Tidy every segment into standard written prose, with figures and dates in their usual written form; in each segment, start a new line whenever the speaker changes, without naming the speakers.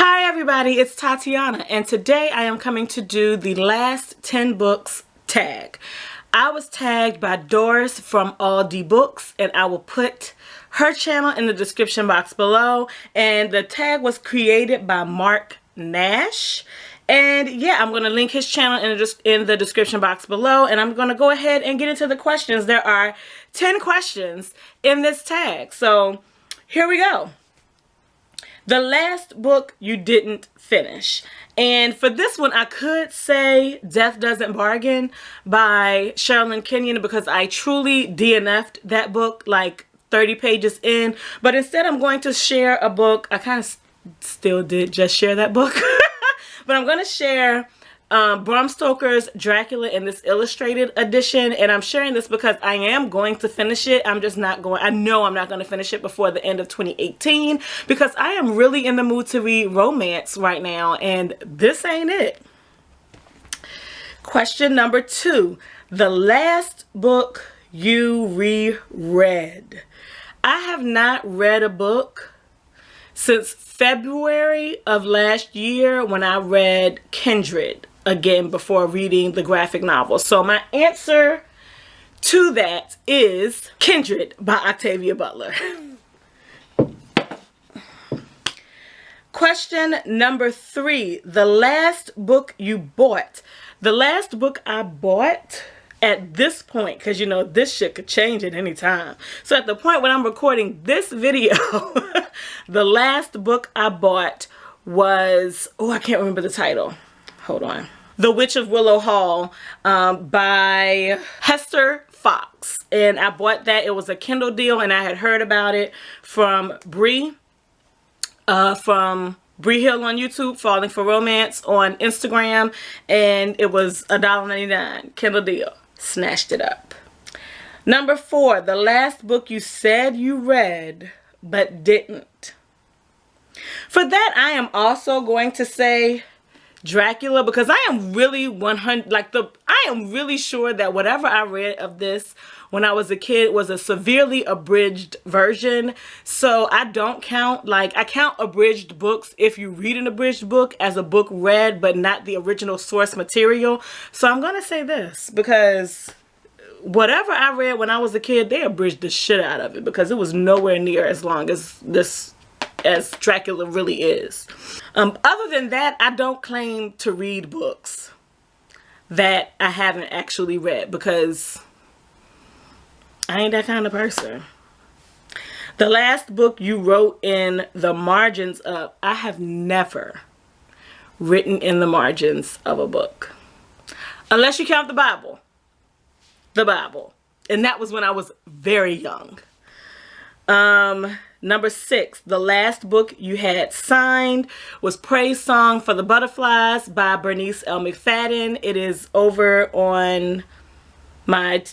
Hi everybody, it's Tatiana, and today I am coming to do the last 10 books tag. I was tagged by Doris from All D Books, and I will put her channel in the description box below. And the tag was created by Mark Nash. And yeah, I'm going to link his channel in the description box below, and I'm going to go ahead and get into the questions. There are 10 questions in this tag, so here we go. The last book you didn't finish. And for this one, I could say Death Doesn't Bargain by Sherilyn Kenyon, because I truly DNF'd that book like 30 pages in. But instead, I'm going to share a book. I kind of still did just share that book. But I'm going to share Bram Stoker's Dracula in this illustrated edition, and I'm sharing this because I am going to finish it. I'm just not going, I know I'm not going to finish it before the end of 2018 because I am really in the mood to read romance right now, and this ain't it. Question number 2, the last book you reread. I have not read a book since February of last year when I read Kindred again before reading the graphic novel. So my answer to that is Kindred by Octavia Butler. Question number 3, the last book you bought. The last book I bought at this point, because you know this shit could change at any time. So at the point when I'm recording this video, the last book I bought was, oh, I can't remember the title. Hold on. The Witch of Willow Hall by Hester Fox. And I bought that. It was a Kindle deal, and I had heard about it from Bree Hill on YouTube, Falling for Romance on Instagram, and it was $1.99 Kindle deal. Snatched it up. Number 4, the last book you said you read but didn't. For that, I am also going to say Dracula, because I am really I am really sure that whatever I read of this when I was a kid was a severely abridged version. So I don't count, I count abridged books if you read an abridged book as a book read but not the original source material. So I'm gonna say this because whatever I read when I was a kid, they abridged the shit out of it because it was nowhere near as long as Dracula really is. Other than that, I don't claim to read books that I haven't actually read because I ain't that kind of person. The last book you wrote in the margins of. I have never written in the margins of a book. Unless you count the Bible. The Bible. And that was when I was very young. Number 6, the last book you had signed was Praise Song for the Butterflies by Bernice L. McFadden. It is over on my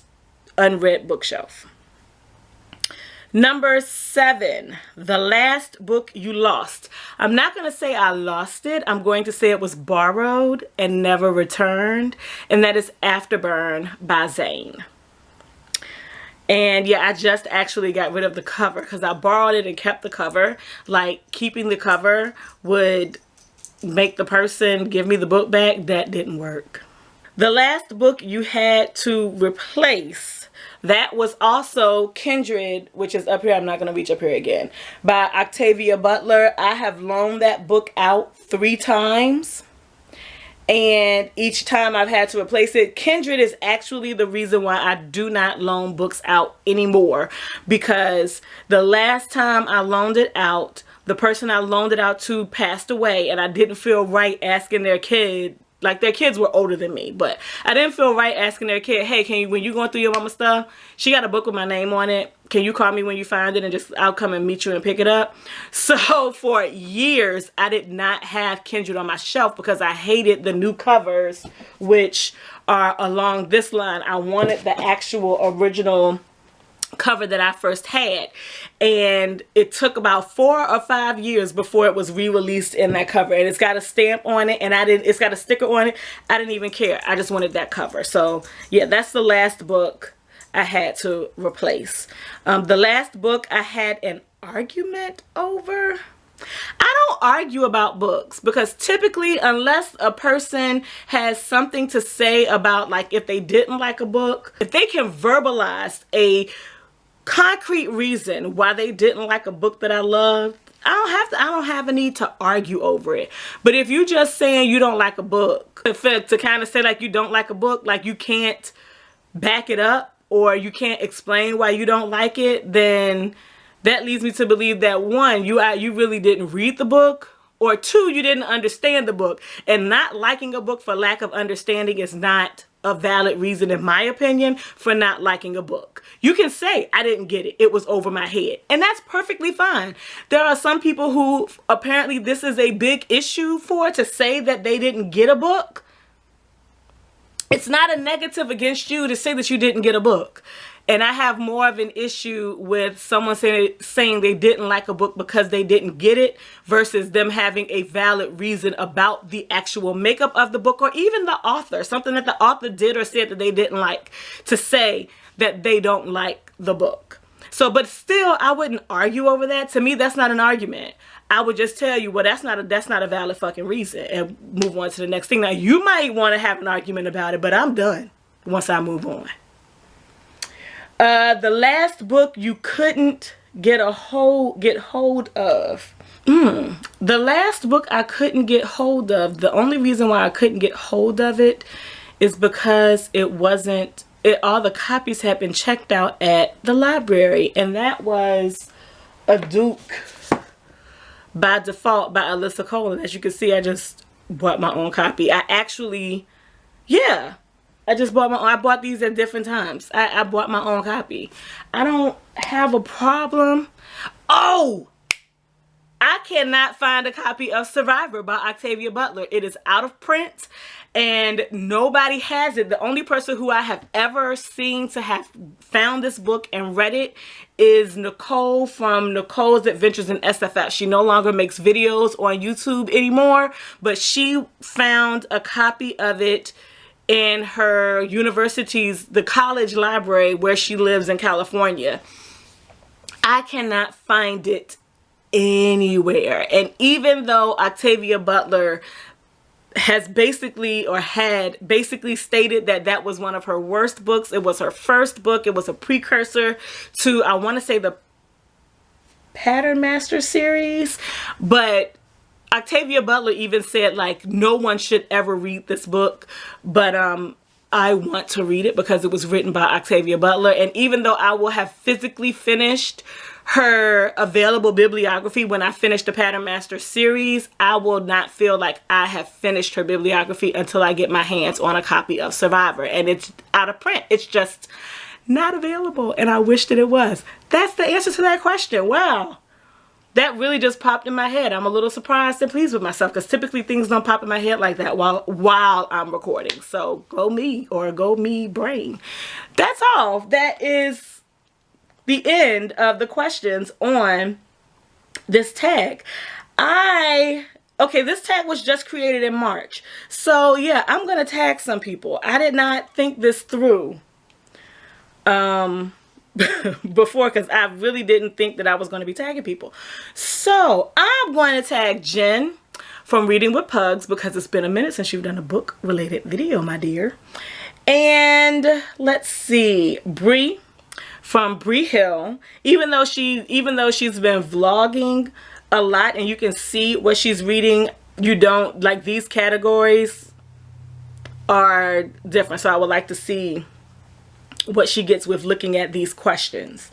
unread bookshelf. Number 7, the last book you lost. I'm not going to say I lost it. I'm going to say it was borrowed and never returned. And that is Afterburn by Zane. And yeah, I just actually got rid of the cover because I borrowed it and kept the cover. Like, keeping the cover would make the person give me the book back. That didn't work. The last book you had to replace, that was also Kindred, which is up here. I'm not going to reach up here again. By Octavia Butler. I have loaned that book out 3 times. And each time I've had to replace it. Kindred is actually the reason why I do not loan books out anymore. Because the last time I loaned it out, the person I loaned it out to passed away. And I didn't feel right asking their kid. Like, their kids were older than me. But I didn't feel right asking their kid, hey, can you, when you going through your mama's stuff, she got a book with my name on it. Can you call me when you find it and I'll come and meet you and pick it up? So for years, I did not have Kindred on my shelf because I hated the new covers, which are along this line. I wanted the actual original cover that I first had, and it took about 4 or 5 years before it was re-released in that cover, and it's got a stamp on it, and it's got a sticker on it. I didn't even care. I just wanted that cover. So yeah, that's the last book I had to replace. The last book I had an argument over, I don't argue about books because typically, unless a person has something to say about, like, if they didn't like a book, if they can verbalize a concrete reason why they didn't like a book that I loved, I don't have a need to argue over it. But if you just saying you don't like a book, to kind of say like you don't like a book, like you can't back it up or you can't explain why you don't like it, then that leads me to believe that one, you really didn't read the book, or two, you didn't understand the book. And not liking a book for lack of understanding is not a valid reason, in my opinion, for not liking a book. You can say, I didn't get it. It was over my head. And that's perfectly fine. There are some people who apparently this is a big issue for, to say that they didn't get a book. It's not a negative against you to say that you didn't get a book. And I have more of an issue with someone saying they didn't like a book because they didn't get it versus them having a valid reason about the actual makeup of the book, or even the author, something that the author did or said that they didn't like, to say that they don't like the book. So, but still, I wouldn't argue over that. To me, that's not an argument. I would just tell you, well, that's not a valid fucking reason, and move on to the next thing. Now, you might want to have an argument about it, but I'm done once I move on. The last book you couldn't get hold of. The last book I couldn't get hold of, the only reason why I couldn't get hold of it is because all the copies had been checked out at the library, and that was A Duke by Default by Alyssa Cole. As you can see, I just bought my own copy. I just bought I bought these at different times. I bought my own copy. I don't have a problem. Oh! I cannot find a copy of Survivor by Octavia Butler. It is out of print and nobody has it. The only person who I have ever seen to have found this book and read it is Nicole from Nicole's Adventures in SFF. She no longer makes videos on YouTube anymore, but she found a copy of it in her the college library where she lives in California. I cannot find it anywhere. And even though Octavia Butler had basically stated that that was one of her worst books, it was her first book, it was a precursor to, I want to say, the Pattern Master series, but Octavia Butler even said, like, no one should ever read this book, but I want to read it because it was written by Octavia Butler. And even though I will have physically finished her available bibliography when I finish the Pattern Master series, I will not feel like I have finished her bibliography until I get my hands on a copy of Survivor. And it's out of print. It's just not available, and I wish that it was. That's the answer to that question. Wow. That really just popped in my head. I'm a little surprised and pleased with myself because typically things don't pop in my head like that while I'm recording. So go me, or go me brain. That's all. That is the end of the questions on this tag. Okay, this tag was just created in March. So yeah, I'm going to tag some people. I did not think this through before, because I really didn't think that I was going to be tagging people. So I'm going to tag Jen from Reading with Pugs because it's been a minute since you've done a book related video, my dear. And let's see, Bree from Bree Hill. Even though she's been vlogging a lot and you can see what she's reading, you don't like, these categories are different. So I would like to see what she gets with looking at these questions.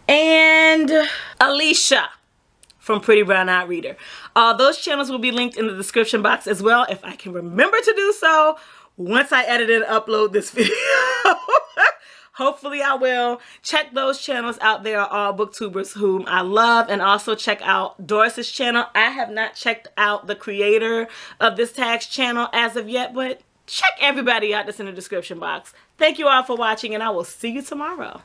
And Alicia from Pretty Brown Eyed Reader. Those channels will be linked in the description box as well, if I can remember to do so once I edit and upload this video. Hopefully I will. Check those channels out. They are all booktubers whom I love. And also check out Doris's channel. I have not checked out the creator of this tag's channel as of yet, but check everybody out that's in the description box. Thank you all for watching, and I will see you tomorrow.